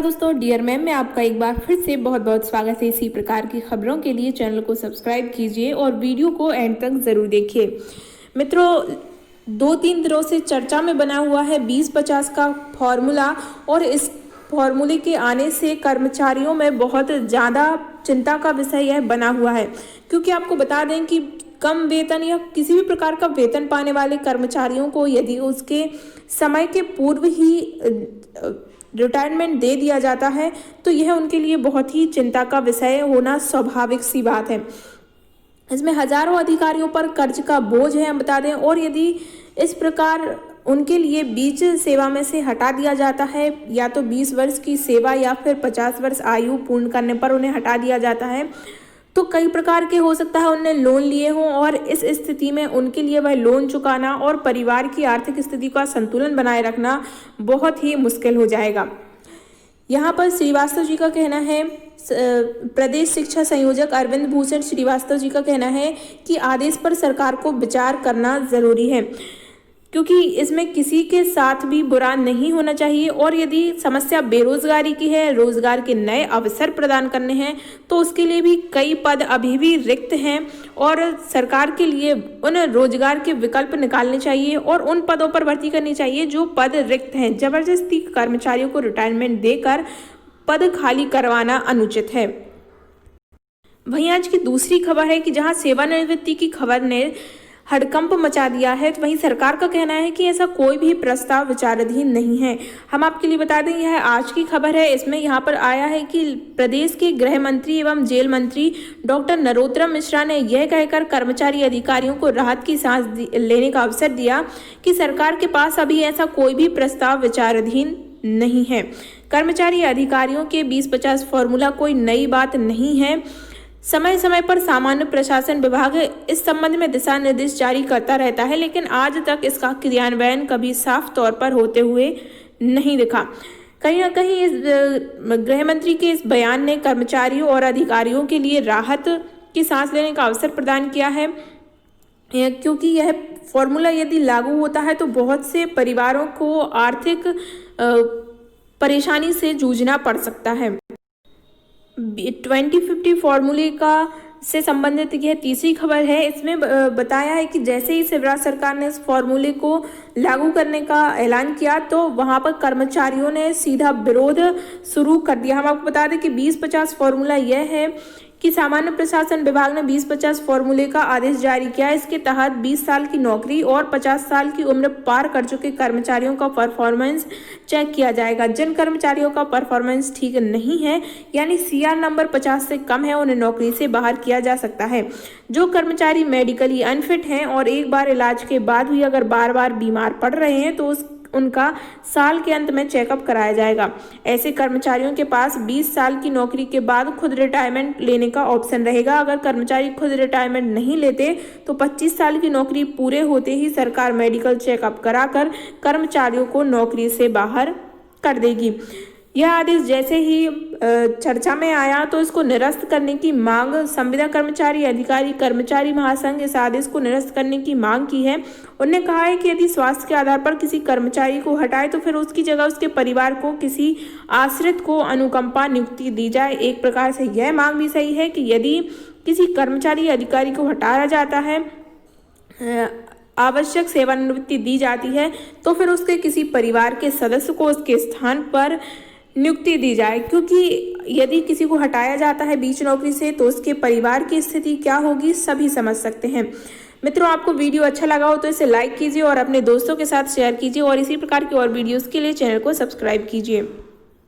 दोस्तों, dear ma'am में आपका एक बार फिर से बहुत बहुत स्वागत है। इसी प्रकार की खबरों के लिए चैनल को सब्सक्राइब कीजिए और वीडियो को एंड तक ज़रूर देखिए। मित्रों, 2-3 दिनों से चर्चा में बना हुआ है 20-50 का फॉर्मूला और इस फॉर्मूले के आने से कर्मचारियों में बहुत ज़्यादा चिंता का विषय यह बना हुआ है, क्योंकि आपको बता दें कि कम वेतन या किसी भी प्रकार का वेतन पाने वाले कर्मचारियों को यदि उसके समय के पूर्व ही रिटायरमेंट दे दिया जाता है तो यह उनके लिए बहुत ही चिंता का विषय होना स्वाभाविक सी बात है। इसमें हजारों अधिकारियों पर कर्ज का बोझ है, हम बता दें। और यदि इस प्रकार उनके लिए बीच सेवा में से हटा दिया जाता है, या तो 20 वर्ष की सेवा या फिर 50 वर्ष आयु पूर्ण करने पर उन्हें हटा दिया जाता है, तो कई प्रकार के हो सकता है उन्हें लोन लिए हों और इस स्थिति में उनके लिए वह लोन चुकाना और परिवार की आर्थिक स्थिति का संतुलन बनाए रखना बहुत ही मुश्किल हो जाएगा। यहाँ पर श्रीवास्तव जी का कहना है, प्रदेश शिक्षा संयोजक अरविंद भूषण श्रीवास्तव जी का कहना है कि आदेश पर सरकार को विचार करना जरूरी है, क्योंकि इसमें किसी के साथ भी बुरा नहीं होना चाहिए। और यदि समस्या बेरोजगारी की है, रोजगार के नए अवसर प्रदान करने हैं, तो उसके लिए भी कई पद अभी भी रिक्त हैं और सरकार के लिए उन रोजगार के विकल्प निकालने चाहिए और उन पदों पर भर्ती करनी चाहिए जो पद रिक्त हैं। जबरदस्ती कर्मचारियों को रिटायरमेंट देकर पद खाली करवाना अनुचित है। वहीं आज की दूसरी खबर है कि जहां सेवानिवृत्ति की खबर ने हड़कंप मचा दिया है, तो वहीं सरकार का कहना है कि ऐसा कोई भी प्रस्ताव विचाराधीन नहीं है। हम आपके लिए बता दें, यह आज की खबर है। इसमें यहाँ पर आया है कि प्रदेश के गृह मंत्री एवं जेल मंत्री डॉक्टर नरोत्तम मिश्रा ने यह कहकर कर्मचारी अधिकारियों को राहत की सांस लेने का अवसर दिया कि सरकार के पास अभी ऐसा कोई भी प्रस्ताव विचाराधीन नहीं है। कर्मचारी अधिकारियों के 20-50 फॉर्मूला कोई नई बात नहीं है। समय समय पर सामान्य प्रशासन विभाग इस संबंध में दिशा निर्देश जारी करता रहता है, लेकिन आज तक इसका क्रियान्वयन कभी साफ तौर पर होते हुए नहीं दिखा। कहीं ना कहीं इस गृह मंत्री के इस बयान ने कर्मचारियों और अधिकारियों के लिए राहत की सांस लेने का अवसर प्रदान किया है, क्योंकि यह फॉर्मूला यदि लागू होता है तो बहुत से परिवारों को आर्थिक परेशानी से जूझना पड़ सकता है। 2050 फॉर्मूले का से संबंधित यह तीसरी खबर है। इसमें बताया है कि जैसे ही शिवराज सरकार ने इस फॉर्मूले को लागू करने का ऐलान किया तो वहां पर कर्मचारियों ने सीधा विरोध शुरू कर दिया। हम आपको बता दें कि 20-50 फॉर्मूला यह है कि सामान्य प्रशासन विभाग ने 20-50 फॉर्मूले का आदेश जारी किया। इसके तहत 20 साल की नौकरी और 50 साल की उम्र पार कर चुके कर्मचारियों का परफॉर्मेंस चेक किया जाएगा। जिन कर्मचारियों का परफॉर्मेंस ठीक नहीं है, यानी CR नंबर 50 से कम है, उन्हें नौकरी से बाहर किया जा सकता है। जो कर्मचारी मेडिकली अनफिट हैं और एक बार इलाज के बाद भी अगर बार बार बीमार पड़ रहे हैं तो उनका साल के अंत में चेकअप कराया जाएगा। ऐसे कर्मचारियों के पास 20 साल की नौकरी के बाद खुद रिटायरमेंट लेने का ऑप्शन रहेगा। अगर कर्मचारी खुद रिटायरमेंट नहीं लेते तो 25 साल की नौकरी पूरे होते ही सरकार मेडिकल चेकअप कराकर कर्मचारियों को नौकरी से बाहर कर देगी। यह आदेश जैसे ही चर्चा में आया तो इसको निरस्त करने की मांग संविदा कर्मचारी अधिकारी कर्मचारी महासंघ इस आदेश को निरस्त करने की मांग की है। उन्होंने कहा है कि यदि स्वास्थ्य के आधार पर किसी कर्मचारी को हटाए तो फिर उसकी जगह उसके परिवार को किसी आश्रित को अनुकंपा नियुक्ति दी जाए। एक प्रकार से यह मांग भी सही है कि यदि किसी कर्मचारी अधिकारी को हटाया जाता है, आवश्यक सेवानिवृत्ति दी जाती है, तो फिर उसके किसी परिवार के सदस्य को उसके स्थान पर नियुक्ति दी जाए, क्योंकि यदि किसी को हटाया जाता है बीच नौकरी से तो उसके परिवार की स्थिति क्या होगी सभी समझ सकते हैं। मित्रों, आपको वीडियो अच्छा लगा हो तो इसे लाइक कीजिए और अपने दोस्तों के साथ शेयर कीजिए और इसी प्रकार की और वीडियोस के लिए चैनल को सब्सक्राइब कीजिए।